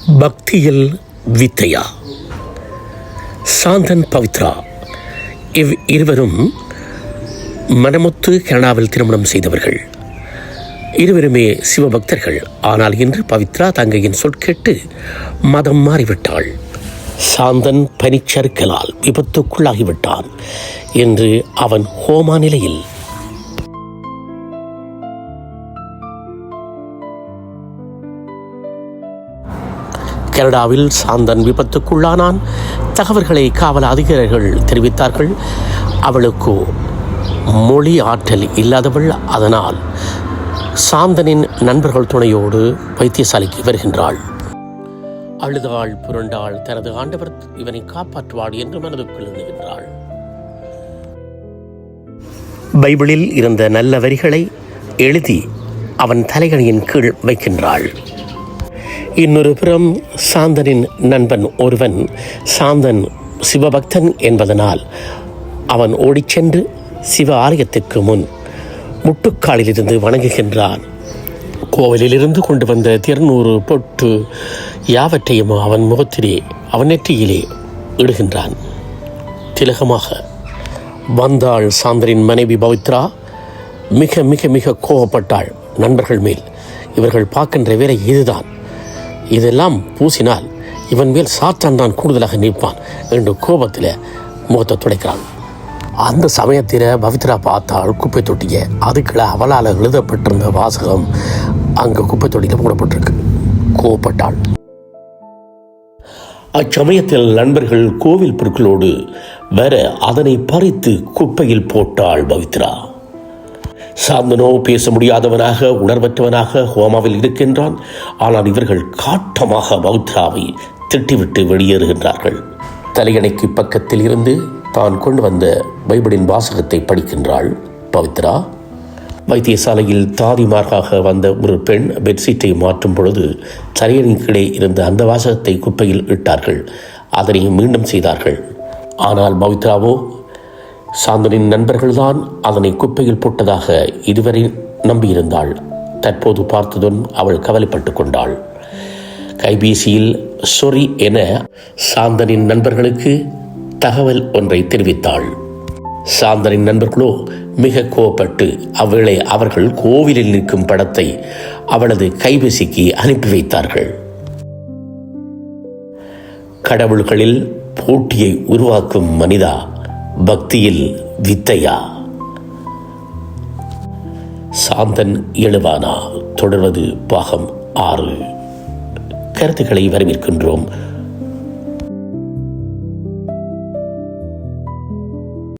பக்தியில் வித்தையா. சாந்தன் பவித்ரா இருவரும் மனமொத்து கனடாவில் திருமணம் செய்தவர்கள். இருவருமே சிவபக்தர்கள். ஆனால் இன்று பவித்ரா தங்கையின் சொற்கேட்டு மதம் மாறிவிட்டாள். சாந்தன் பனிச்சறுக்கலால் விபத்துக்குள்ளாகிவிட்டான் என்று அவன் ஹோமா நிலையில். கனடாவில் சாந்தன் விபத்துக்குள்ளானான். தகவல்களை காவல் அதிகாரிகள் தெரிவித்தார்கள். அவளுக்கு மொழி ஆற்றல் இல்லாதவள். அதனால் சாந்தனின் நண்பர்கள் துணையோடு வைத்தியசாலைக்கு வருகின்றாள். அழுதாள், புரண்டாள். தனது ஆண்டவர் இவனை காப்பாற்றுவாள் என்று மனதுக்குள் எண்ணுகின்றாள். பைபிளில் இருந்த நல்ல வரிகளை எழுதி அவன் தலையணியின் கீழ் வைக்கின்றாள். இன்னொரு புறம் சாந்தனின் நண்பன் ஒருவன் சாந்தன் சிவபக்தன் என்பதனால் அவன் ஓடிச் சென்று சிவ ஆலயத்திற்கு முன் முட்டுக்காலிலிருந்து வணங்குகின்றான். கோவிலிலிருந்து கொண்டு வந்த 200 பொட்டு யாவற்றையும் அவன் முகத்திலே அவன் நெற்றியிலே இடுகின்றான். திலகமாக வந்தாள் சாந்தனின் மனைவி பவித்ரா. மிக மிக மிக கோபப்பட்டாள் நண்பர்கள் மேல். இவர்கள் பார்க்கின்ற வேலை இதுதான். இதெல்லாம் பூசினால் இவன் மேல் சாத்தான் தான் கூடுதலாக நிற்பான் என்று கோபத்தில் முகத்தை துடைக்கிறான். அந்த சமயத்தில் பவித்ரா பார்த்தாள் குப்பை தொட்டியை. அதுக்குள்ள அவளால் எழுதப்பட்டிருந்த வாசகம் அங்கே குப்பை தொட்டியில் போடப்பட்டிருக்கு. கோபப்பட்டாள். அச்சமயத்தில் நண்பர்கள் கோவில் பொருட்களோடு வர அதனை பறித்து குப்பையில் போட்டாள் பவித்ரா. சாந்தனோ பேச முடியாதவனாக உணர்வற்றவனாக ஹோமாவில் இருக்கின்றான். ஆனால் இவர்கள் காட்டமாக பவித்ராவை திட்டிவிட்டு வெளியேறுகின்றார்கள். தலையணைக்கு பக்கத்தில் இருந்து தான் கொண்டு வந்த பைபிளின் வாசகத்தை படிக்கின்றாள் பவித்ரா. வைத்தியசாலையில் தாதிமார்காக வந்த ஒரு பெண் பெட்ஷீட்டை மாற்றும் பொழுது தலையணின் கீழே இருந்த அந்த வாசகத்தை குப்பையில் இட்டார்கள். அதனை மீண்டும் செய்தார்கள். ஆனால் பவித்ராவோ சாந்தனின் நண்பர்கள்தான் அதனை குப்பையில் போட்டதாக இதுவரை நம்பியிருந்தாள். தற்போது பார்த்ததும் அவள் கவலைப்பட்டு கொண்டாள். கைபேசியில் சொரி என சாந்தனின் நண்பர்களுக்கு தகவல் ஒன்றை தெரிவித்தாள். சாந்தனின் நண்பர்களோ மிக கோபப்பட்டு அவ்வேளை அவர்கள் கோவிலில் நிற்கும் படத்தை அவளது கைபேசிக்கு அனுப்பி வைத்தார்கள். கடவுள்களில் போட்டியை உருவாக்கும் மனிதா, பக்தியில் வித்தையா. சாந்தன் எழுவானா தொடர்வது பாகம் 6. கருத்துக்களை வரவேற்கின்றோம்.